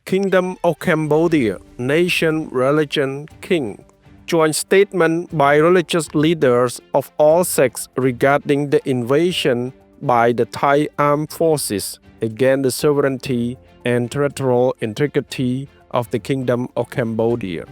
Kingdom of Cambodia, Nation, Religion, King. Joint statement by religious leaders of all sects regarding the invasion by the Thai armed forces against the sovereignty and territorial integrity of the Kingdom of Cambodia.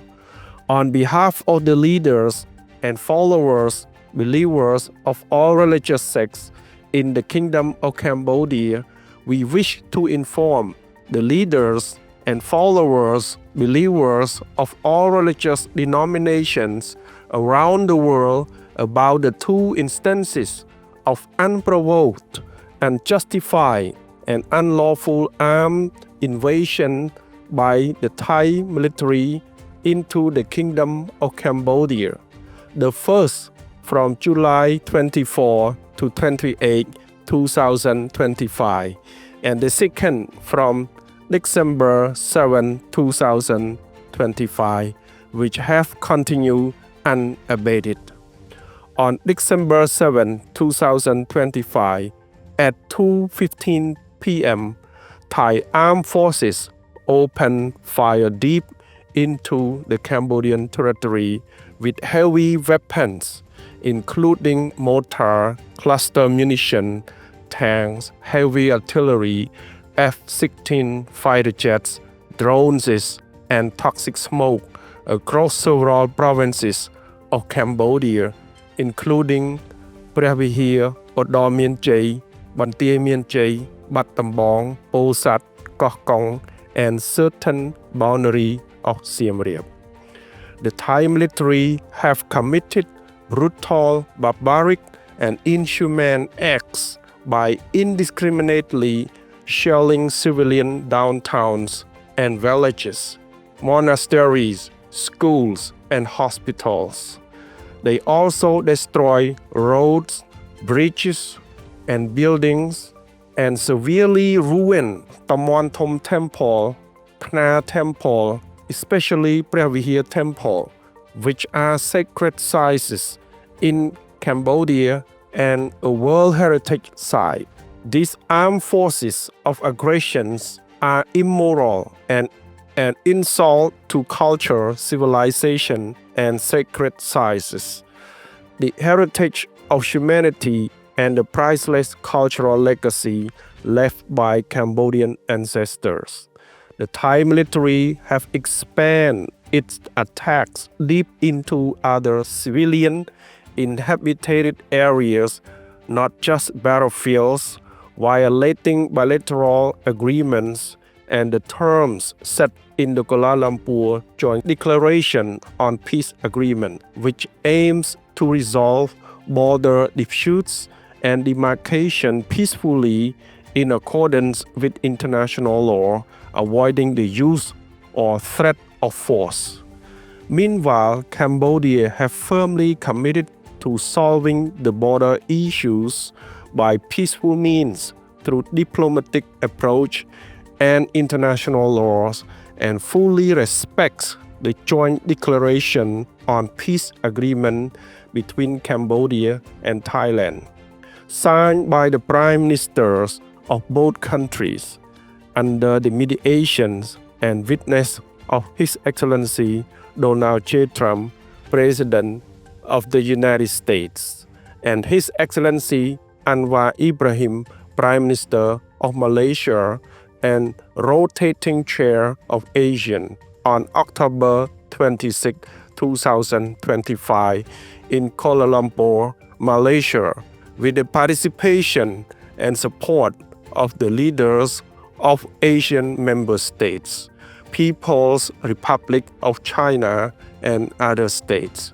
On behalf of the leaders and followers, believers of all religious sects in the Kingdom of Cambodia, we wish to inform the leaders and followers, believers of all religious denominations around the world about the two instances of unprovoked, unjustified, and unlawful armed invasion by the Thai military into the Kingdom of Cambodia. The first from July 24 to 28, 2025, and the second from December 7, 2025, which have continued unabated. On December 7, 2025, at 2:15 p.m., Thai armed forces opened fire deep into the Cambodian territory with heavy weapons, including mortar, cluster munition, tanks, heavy artillery, F-16 fighter jets, drones, and toxic smoke across several provinces of Cambodia, including Phra Vihear, Odor Mien Chey, Ban Tie Mien Chey, Bat Tambong, Posat, Koh Kong, and certain boundary of Siem Reap. The Thai military have committed brutal, barbaric, and inhumane acts by indiscriminately shelling civilian downtowns and villages, monasteries, schools, and hospitals. They also destroy roads, bridges, and buildings, and severely ruin Tamwan Thom Temple, Phna Temple, especially Phra Vihear Temple, which are sacred sites in Cambodia and a World Heritage Site. These armed forces of aggressions are immoral and an insult to culture, civilization, and sacred sites, the heritage of humanity, and the priceless cultural legacy left by Cambodian ancestors. The Thai military have expanded its attacks deep into other civilian inhabited areas, not just battlefields, violating bilateral agreements and the terms set in the Kuala Lumpur Joint Declaration on Peace Agreement, which aims to resolve border disputes and demarcation peacefully in accordance with international law, avoiding the use or threat of force. Meanwhile, Cambodia have firmly committed to solving the border issues by peaceful means through diplomatic approach and international laws, and fully respects the Joint Declaration on Peace Agreement between Cambodia and Thailand, signed by the prime ministers of both countries under the mediation and witness of His Excellency Donald J. Trump, President of the United States, and His Excellency Anwar Ibrahim, Prime Minister of Malaysia and rotating chair of ASEAN, on October 26, 2025 in Kuala Lumpur, Malaysia, with the participation and support of the leaders of Asian member states, People's Republic of China, and other states.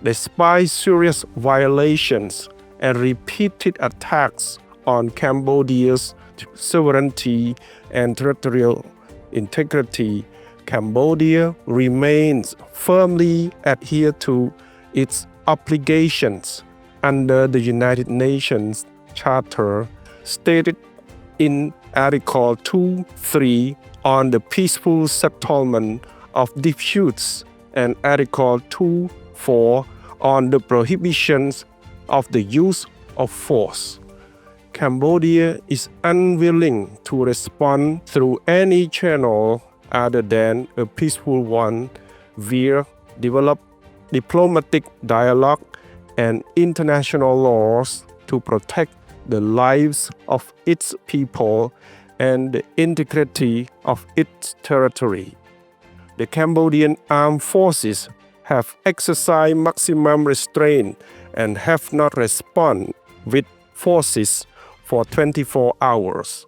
Despite serious violations and repeated attacks on Cambodia's sovereignty and territorial integrity, Cambodia remains firmly adhered to its obligations under the United Nations Charter stated in Article 2.3 on the peaceful settlement of disputes and Article 2.4 on the prohibitions of the use of force. Cambodia is unwilling to respond through any channel other than a peaceful one, will develop diplomatic dialogue and international laws to protect the lives of its people and the integrity of its territory. The Cambodian armed forces have exercised maximum restraint and have not responded with forces for 24 hours.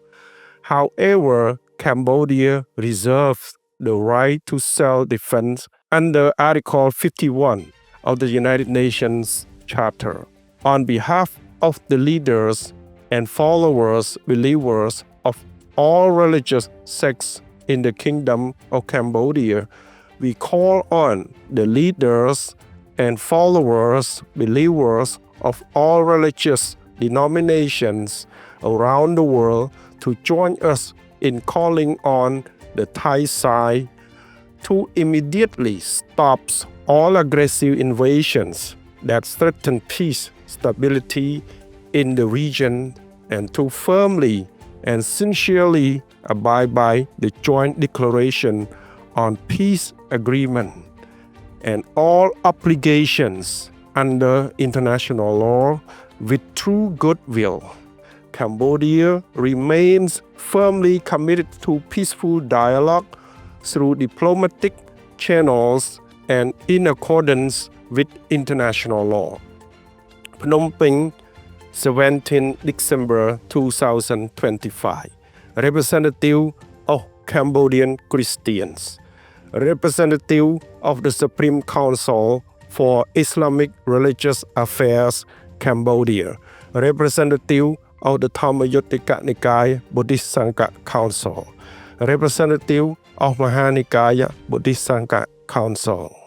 However, Cambodia reserves the right to self-defense under Article 51 of the United Nations Charter. On behalf of the leaders and followers, believers of all religious sects in the Kingdom of Cambodia, we call on the leaders and followers, believers of all religious denominations around the world to join us in calling on the Thai side to immediately stop all aggressive invasions that threaten peace, stability in the region, and to firmly and sincerely abide by the joint declaration on peace agreement and all obligations under international law with true goodwill. Cambodia remains firmly committed to peaceful dialogue through diplomatic channels and in accordance with international law. Phnom Penh, 17 December 2025. Representative of Cambodian Christians. Representative of the Supreme Council for Islamic Religious Affairs, Cambodia. Representative of the Dhammayuttika Nikaya Buddhist Sangha Council. Representative of Mahanikaya Buddhist Sangha Council.